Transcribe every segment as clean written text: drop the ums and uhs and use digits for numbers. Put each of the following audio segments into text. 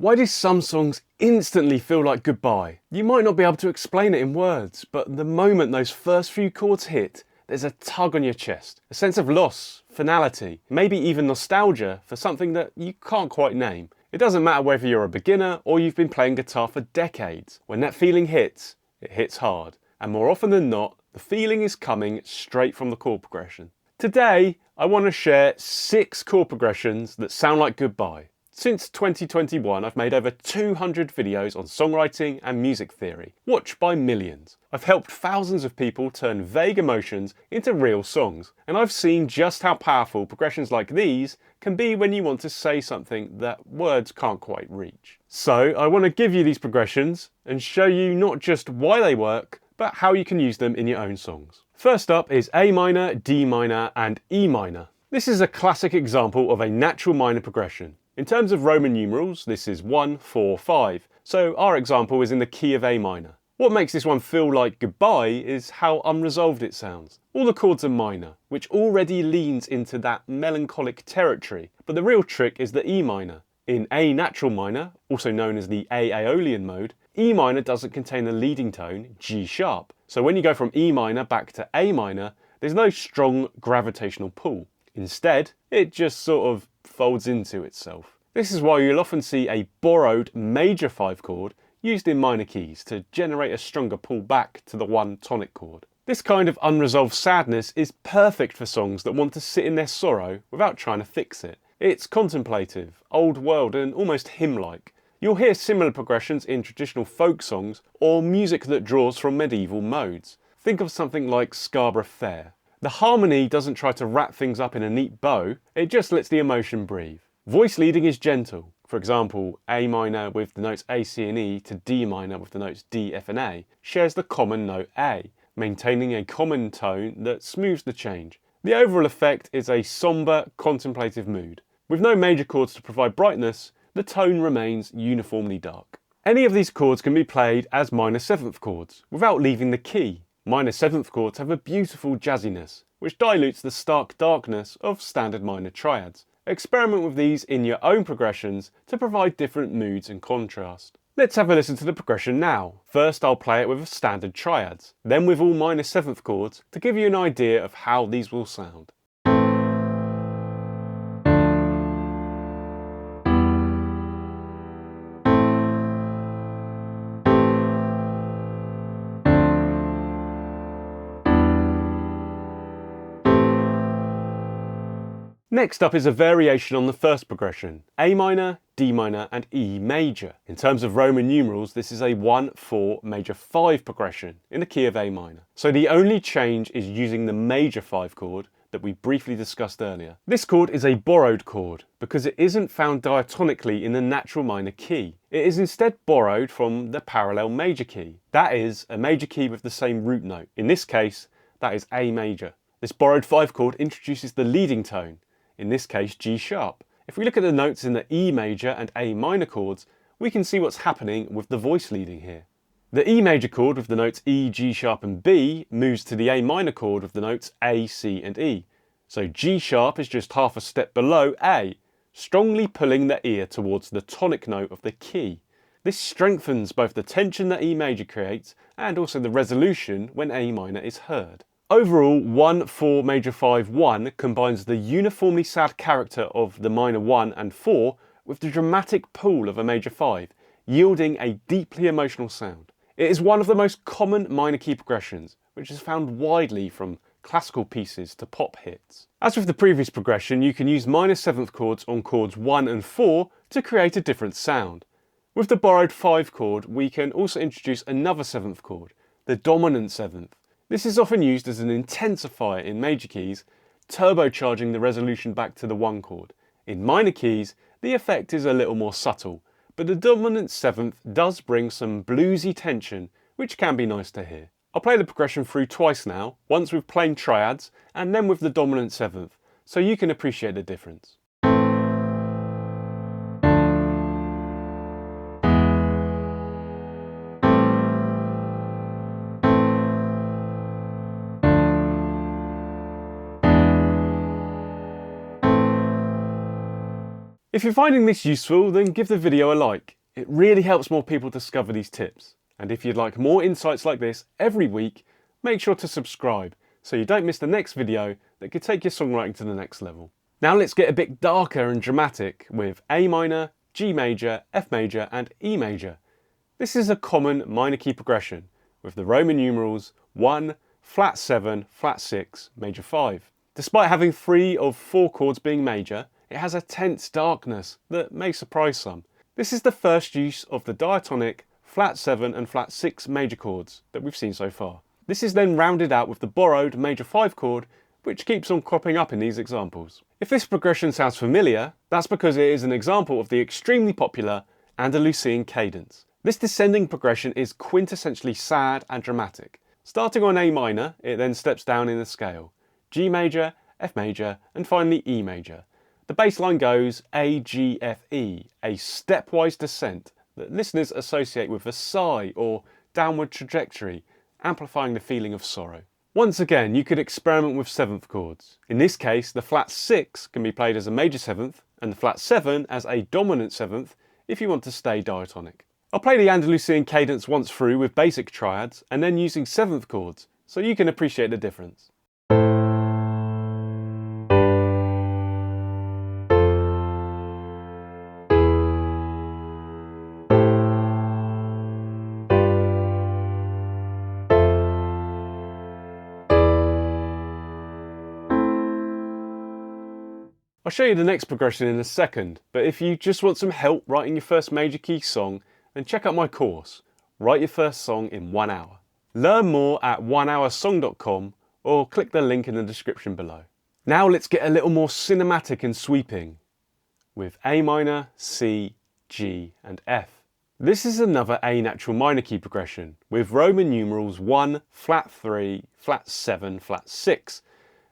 Why do some songs instantly feel like goodbye? You might not be able to explain it in words, but the moment those first few chords hit, there's a tug on your chest, a sense of loss, finality, maybe even nostalgia for something that you can't quite name. It doesn't matter whether you're a beginner or you've been playing guitar for decades. When that feeling hits, it hits hard. And more often than not, the feeling is coming straight from the chord progression. Today, I want to share 6 chord progressions that sound like goodbye. Since 2021, I've made over 200 videos on songwriting and music theory, watched by millions. I've helped thousands of people turn vague emotions into real songs, and I've seen just how powerful progressions like these can be when you want to say something that words can't quite reach. So I want to give you these progressions and show you not just why they work, but how you can use them in your own songs. First up is A minor, D minor, and E minor. This is a classic example of a natural minor progression. In terms of Roman numerals, this is 1, 4, 5, so our example is in the key of A minor. What makes this one feel like goodbye is how unresolved it sounds. All the chords are minor, which already leans into that melancholic territory, but the real trick is the E minor. In A natural minor, also known as the A Aeolian mode, E minor doesn't contain the leading tone, G sharp, so when you go from E minor back to A minor, there's no strong gravitational pull. Instead, it just sort of folds into itself. This is why you'll often see a borrowed major 5 chord used in minor keys to generate a stronger pull back to the 1 tonic chord. This kind of unresolved sadness is perfect for songs that want to sit in their sorrow without trying to fix it. It's contemplative, old world and almost hymn-like. You'll hear similar progressions in traditional folk songs or music that draws from medieval modes. Think of something like Scarborough Fair. The harmony doesn't try to wrap things up in a neat bow, it just lets the emotion breathe. Voice leading is gentle. For example, A minor with the notes A, C and E to D minor with the notes D, F and A shares the common note A, maintaining a common tone that smooths the change. The overall effect is a sombre, contemplative mood. With no major chords to provide brightness, the tone remains uniformly dark. Any of these chords can be played as minor 7th chords, without leaving the key. Minor 7th chords have a beautiful jazziness, which dilutes the stark darkness of standard minor triads. Experiment with these in your own progressions to provide different moods and contrast. Let's have a listen to the progression now. First I'll play it with standard triads, then with all minor 7th chords to give you an idea of how these will sound. Next up is a variation on the first progression, A minor, D minor and E major. In terms of Roman numerals, this is a 1, 4, major 5 progression in the key of A minor. So the only change is using the major 5 chord that we briefly discussed earlier. This chord is a borrowed chord because it isn't found diatonically in the natural minor key. It is instead borrowed from the parallel major key. That is, a major key with the same root note. In this case, that is A major. This borrowed 5 chord introduces the leading tone, in this case G sharp. If we look at the notes in the E major and A minor chords, we can see what's happening with the voice leading here. The E major chord with the notes E, G sharp and B moves to the A minor chord with the notes A, C and E. So G sharp is just half a step below A, strongly pulling the ear towards the tonic note of the key. This strengthens both the tension that E major creates and also the resolution when A minor is heard. Overall, 1, 4, major 5, 1 combines the uniformly sad character of the minor 1 and 4 with the dramatic pull of a major 5, yielding a deeply emotional sound. It is one of the most common minor key progressions, which is found widely from classical pieces to pop hits. As with the previous progression, you can use minor 7th chords on chords 1 and 4 to create a different sound. With the borrowed 5 chord, we can also introduce another 7th chord, the dominant 7th. This is often used as an intensifier in major keys, turbocharging the resolution back to the 1 chord. In minor keys, the effect is a little more subtle, but the dominant 7th does bring some bluesy tension, which can be nice to hear. I'll play the progression through twice now, once with plain triads and then with the dominant 7th, so you can appreciate the difference. If you're finding this useful, then give the video a like. It really helps more people discover these tips. And if you'd like more insights like this every week, make sure to subscribe so you don't miss the next video that could take your songwriting to the next level. Now let's get a bit darker and dramatic with A minor, G major, F major and E major. This is a common minor key progression with the Roman numerals 1, flat 7, flat 6, major 5. Despite having 3 of 4 chords being major, it has a tense darkness that may surprise some. This is the first use of the diatonic flat 7 and flat 6 major chords that we've seen so far. This is then rounded out with the borrowed major 5 chord, which keeps on cropping up in these examples. If this progression sounds familiar, that's because it is an example of the extremely popular Andalusian cadence. This descending progression is quintessentially sad and dramatic. Starting on A minor, it then steps down in the scale. G major, F major, and finally E major. The bass line goes A, G, F, E, a stepwise descent that listeners associate with a sigh or downward trajectory, amplifying the feeling of sorrow. Once again, you could experiment with 7th chords. In this case, the flat 6 can be played as a major 7th, and the flat 7 as a dominant 7th if you want to stay diatonic. I'll play the Andalusian cadence once through with basic triads, and then using 7th chords, so you can appreciate the difference. I'll show you the next progression in a second, but if you just want some help writing your first major key song, then check out my course, Write Your First Song in 1 Hour. Learn more at onehoursong.com or click the link in the description below. Now let's get a little more cinematic and sweeping with A minor, C, G and F. This is another A natural minor key progression with Roman numerals 1, flat 3, flat 7, flat 6.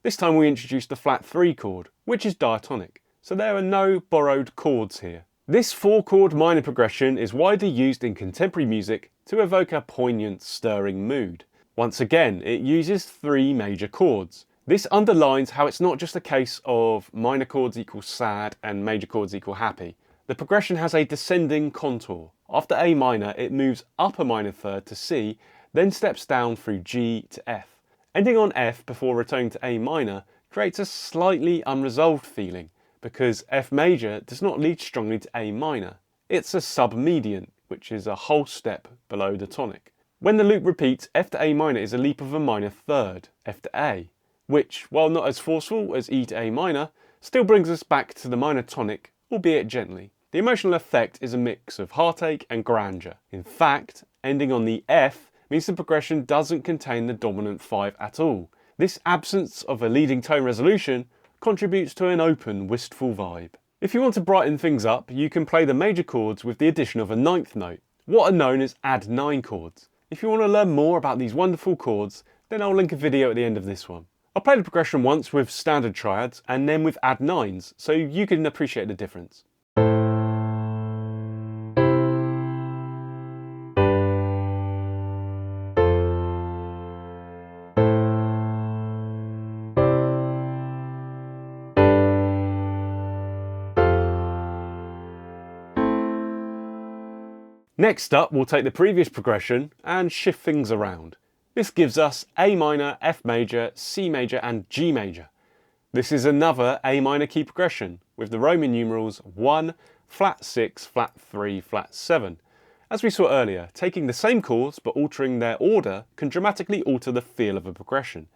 This time we introduce the flat 3 chord, which is diatonic, so there are no borrowed chords here. This 4-chord minor progression is widely used in contemporary music to evoke a poignant, stirring mood. Once again, it uses 3 major chords. This underlines how it's not just a case of minor chords equal sad and major chords equal happy. The progression has a descending contour. After A minor, it moves up a minor third to C, then steps down through G to F. Ending on F before returning to A minor creates a slightly unresolved feeling because F major does not lead strongly to A minor. It's a submedian, which is a whole step below the tonic. When the loop repeats, F to A minor is a leap of a minor third, F to A, which, while not as forceful as E to A minor, still brings us back to the minor tonic, albeit gently. The emotional effect is a mix of heartache and grandeur. In fact, ending on the F means the progression doesn't contain the dominant 5 at all. This absence of a leading tone resolution contributes to an open, wistful vibe. If you want to brighten things up, you can play the major chords with the addition of a 9th note, what are known as add 9 chords. If you want to learn more about these wonderful chords, then I'll link a video at the end of this one. I'll play the progression once with standard triads and then with add 9s, so you can appreciate the difference. Next up, we'll take the previous progression and shift things around. This gives us A minor, F major, C major and G major. This is another A minor key progression with the Roman numerals 1, flat 6, flat 3, flat 7. As we saw earlier, taking the same chords but altering their order can dramatically alter the feel of a progression.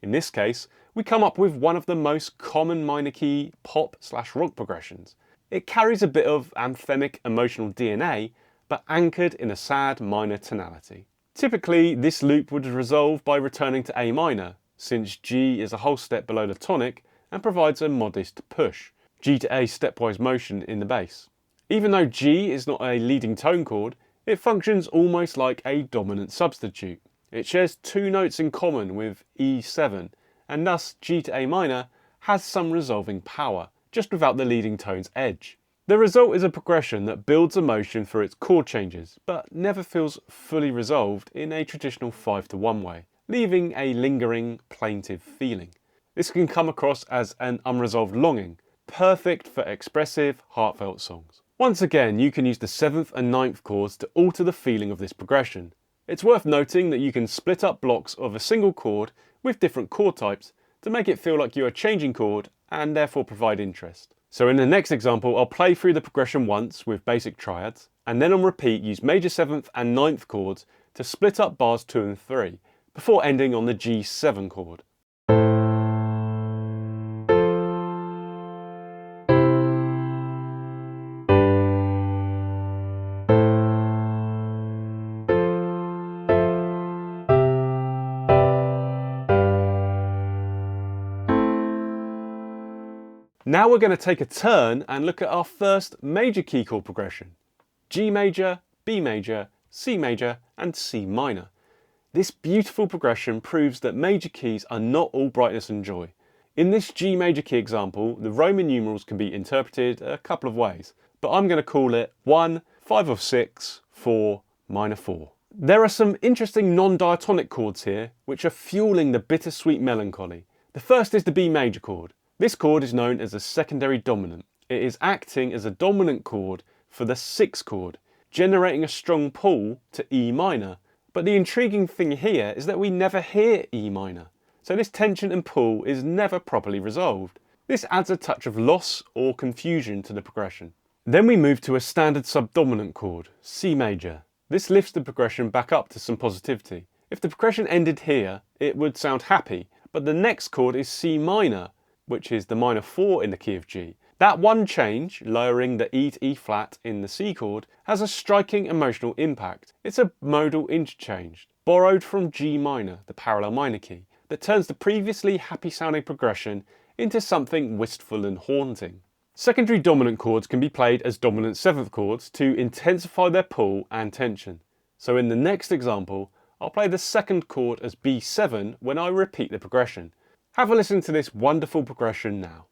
In this case, we come up with one of the most common minor key pop/rock progressions. It carries a bit of anthemic emotional DNA, but anchored in a sad minor tonality. Typically, this loop would resolve by returning to A minor, since G is a whole step below the tonic and provides a modest push. G to A stepwise motion in the bass. Even though G is not a leading tone chord, it functions almost like a dominant substitute. It shares 2 notes in common with E7, and thus G to A minor has some resolving power, just without the leading tone's edge. The result is a progression that builds emotion through its chord changes, but never feels fully resolved in a traditional 5-to-1 way, leaving a lingering, plaintive feeling. This can come across as an unresolved longing, perfect for expressive, heartfelt songs. Once again, you can use the 7th and 9th chords to alter the feeling of this progression. It's worth noting that you can split up blocks of a single chord with different chord types to make it feel like you are changing chord and therefore provide interest. So in the next example, I'll play through the progression once with basic triads, and then on repeat use major 7th and 9th chords to split up bars 2 and 3, before ending on the G7 chord. Now we're going to take a turn and look at our first major key chord progression. G major, B major, C major and C minor. This beautiful progression proves that major keys are not all brightness and joy. In this G major key example, the Roman numerals can be interpreted a couple of ways, but I'm going to call it 1, 5 of 6, 4, minor 4. There are some interesting non-diatonic chords here which are fueling the bittersweet melancholy. The first is the B major chord. This chord is known as a secondary dominant. It is acting as a dominant chord for the 6th chord, generating a strong pull to E minor. But the intriguing thing here is that we never hear E minor. So this tension and pull is never properly resolved. This adds a touch of loss or confusion to the progression. Then we move to a standard subdominant chord, C major. This lifts the progression back up to some positivity. If the progression ended here, it would sound happy, but the next chord is C minor, which is the minor 4 in the key of G. That one change, lowering the E to E flat in the C chord, has a striking emotional impact. It's a modal interchange, borrowed from G minor, the parallel minor key, that turns the previously happy sounding progression into something wistful and haunting. Secondary dominant chords can be played as dominant 7th chords to intensify their pull and tension. So in the next example, I'll play the 2nd chord as B7 when I repeat the progression. Have a listen to this wonderful progression now.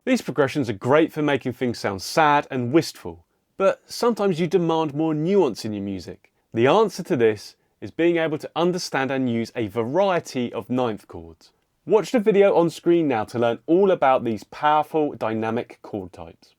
These progressions are great for making things sound sad and wistful, but sometimes you demand more nuance in your music. The answer to this is being able to understand and use a variety of 9th chords. Watch the video on screen now to learn all about these powerful dynamic chord types.